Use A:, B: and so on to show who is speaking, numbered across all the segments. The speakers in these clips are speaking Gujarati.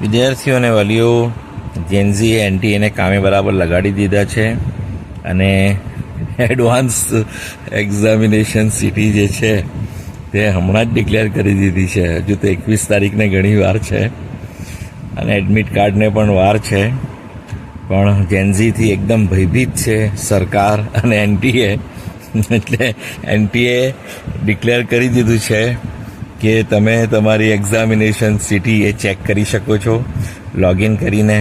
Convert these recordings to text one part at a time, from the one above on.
A: વિદ્યાર્થીઓ અને વાલીઓ જેનઝી એનટીએને કામે બરાબર લગાડી દીધા છે અને એડવાન્સ એક્ઝામિનેશન સિટી જે છે તે હમણાં જ ડિક્લેર કરી દીધી છે. હજુ તો 21 તારીખને ઘણી વાર છે અને એડમિટ કાર્ડને પણ વાર છે, પણ જેનઝીથી એકદમ ભયભીત છે સરકાર અને એનટીએ. એટલે એનટીએ ડિક્લેર કરી દીધું છે કે તમે તમારી એક્ઝામિનેશન સિટી એ ચેક કરી શકો છો. લોગિન કરીને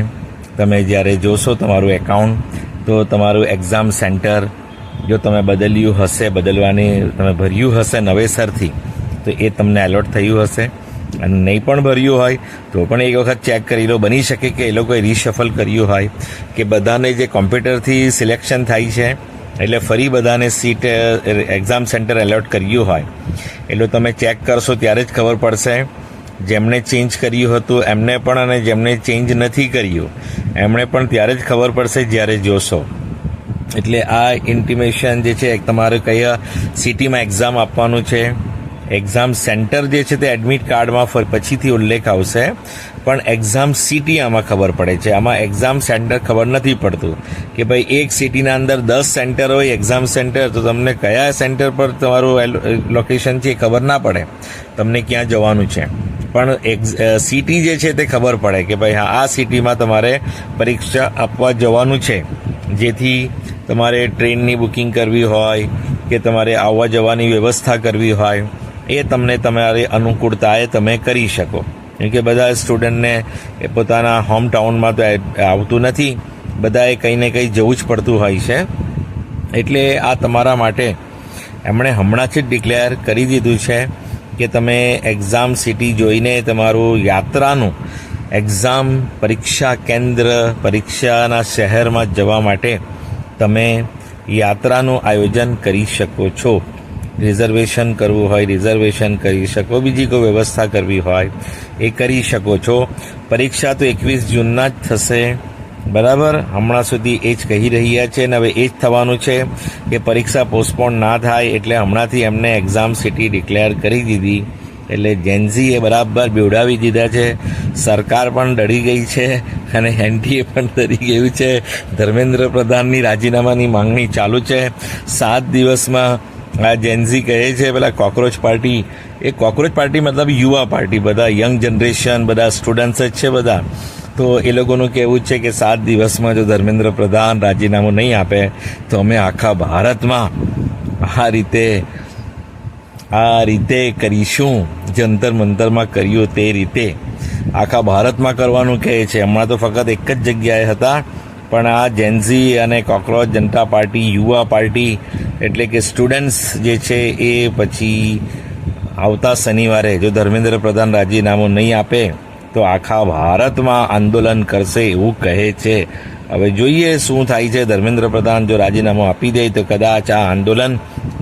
A: તમે જ્યારે જોશો તમારું એકાઉન્ટ, તો તમારું એક્ઝામ સેન્ટર જો તમે બદલ્યું હશે, તમે ભર્યું હશે નવેસરથી, તો એ તમને એલોટ થયું હશે. અને નહીં પણ ભર્યું હોય તો પણ એક વખત ચેક કરી લો. બની શકે કે એ લોકોએ રીશફલ કર્યું હોય કે બધાને જે કોમ્પ્યુટરથી સિલેક્શન થાય છે એટલે ફરી બધાને સીટ એક્ઝામ સેન્ટર એલોટ કર્યું હોય, એટલે તમે ચેક કરશો ત્યારે જ ખબર પડશે. જેમણે ચેન્જ કર્યું હતું એમને પણ, અને જેમણે ચેન્જ નથી કર્યું એમણે પણ ત્યારે જ ખબર પડશે જ્યારે જોશો. એટલે આ ઇન્ટિમેશન જે છે, તમારે કયા સિટીમાં એક્ઝામ આપવાનું છે, એક્ઝામ સેન્ટર જે છે તે એડમિટ કાર્ડમાં પછીથી ઉલ્લેખ આવશે, પણ એક્ઝામ સિટી આમાં ખબર પડે છે. આમાં એક્ઝામ સેન્ટર ખબર નથી પડતું કે ભાઈ એક સિટીના અંદર 10 સેન્ટર હોય એક્ઝામ સેન્ટર, તો તમને કયા સેન્ટર પર તમારું લોકેશન છે એ ખબર ના પડે, તમને ક્યાં જવાનું છે. પણ સિટી જે છે તે ખબર પડે કે ભાઈ હા, આ સિટીમાં તમારે પરીક્ષા આપવા જવાનું છે. જેથી તમારે ટ્રેનની બુકિંગ કરવી હોય કે તમારે આવવા જવાની વ્યવસ્થા કરવી હોય, એ તમને તમારી અનુકૂળતાએ તમે કરી શકો. કેમ કે બધા સ્ટુડન્ટને એ પોતાના હોમ ટાઉનમાં તો આવતું નથી, બધાએ કંઈ ને કંઈ જવું જ પડતું હોય છે. એટલે આ તમારા માટે એમણે હમણાં જ ડિક્લેર કરી દીધું છે કે તમે એક્ઝામ સિટી જોઈને તમારું યાત્રાનું એક્ઝામ પરીક્ષા કેન્દ્ર, પરીક્ષાના શહેરમાં જવા માટે તમે યાત્રાનું આયોજન કરી શકો છો. રિઝર્વેશન કરવું હોય રિઝર્વેશન કરી શકો, બીજી કોઈ વ્યવસ્થા કરવી હોય એ કરી શકો છો. પરીક્ષા તો 21 જૂનના જ થશે, બરાબર. હમણાં સુધી એ જ કહી રહ્યા છે અને હવે એ જ થવાનું છે કે પરીક્ષા પોસ્ટપોન ના થાય. એટલે હમણાંથી એમને એક્ઝામ સિટી ડિક્લેર કરી દીધી. એટલે જેનઝીએ બરાબર બેવડાવી દીધા છે. સરકાર પણ ડરી ગઈ છે અને એનટીએ પણ ડરી ગયું છે. ધર્મેન્દ્ર પ્રધાનની રાજીનામાની માંગણી ચાલુ છે. 7 દિવસમાં આ જેનઝી કહે છે, પેલા કોકરોચ પાર્ટી, એ કોકરોચ પાર્ટી મતલબ યુવા પાર્ટી, બધા યંગ જનરેશન, બધા સ્ટુડન્ટ્સ જ છે બધા. તો એ લોકોનું કહેવું છે કે 7 દિવસમાં જો ધર્મેન્દ્ર પ્રધાન રાજીનામું નહીં આપે તો અમે આખા ભારતમાં આ રીતે કરીશું, જંતર મંતરમાં કર્યું તે રીતે આખા ભારતમાં કરવાનું કહે છે. હમણાં તો ફક્ત એક જ જગ્યાએ હતા, પણ આ જેનઝી અને કોકરોચ જનતા પાર્ટી, યુવા પાર્ટી, એટલે કે સ્ટુડન્ટ્સ જે છે એ પછી આવતા શનિવારે જો ધર્મેન્દ્ર પ્રધાન રાજીનામું નહીં આપે તો આખા ભારતમાં આંદોલન કરશે એવું કહે છે. હવે જોઈએ શું થાય છે. ધર્મેન્દ્ર પ્રધાન જો રાજીનામું આપી દે તો કદાચ આ આંદોલન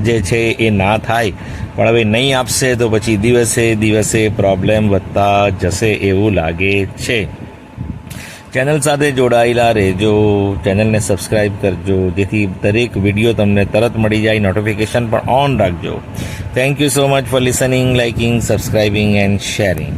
A: જે છે એ ના થાય, પણ હવે નહીં આપશે તો પછી દિવસે દિવસે પ્રોબ્લેમ વધતા જશે એવું લાગે છે. ચેનલ સાથે જોડાયેલા રહેજો, ચેનલને સબસ્ક્રાઈબ કરજો, જેથી દરેક વિડીયો તમને તરત મળી જાય. નોટિફિકેશન પણ ઓન રાખજો. Thank you so much for listening, liking, subscribing and sharing.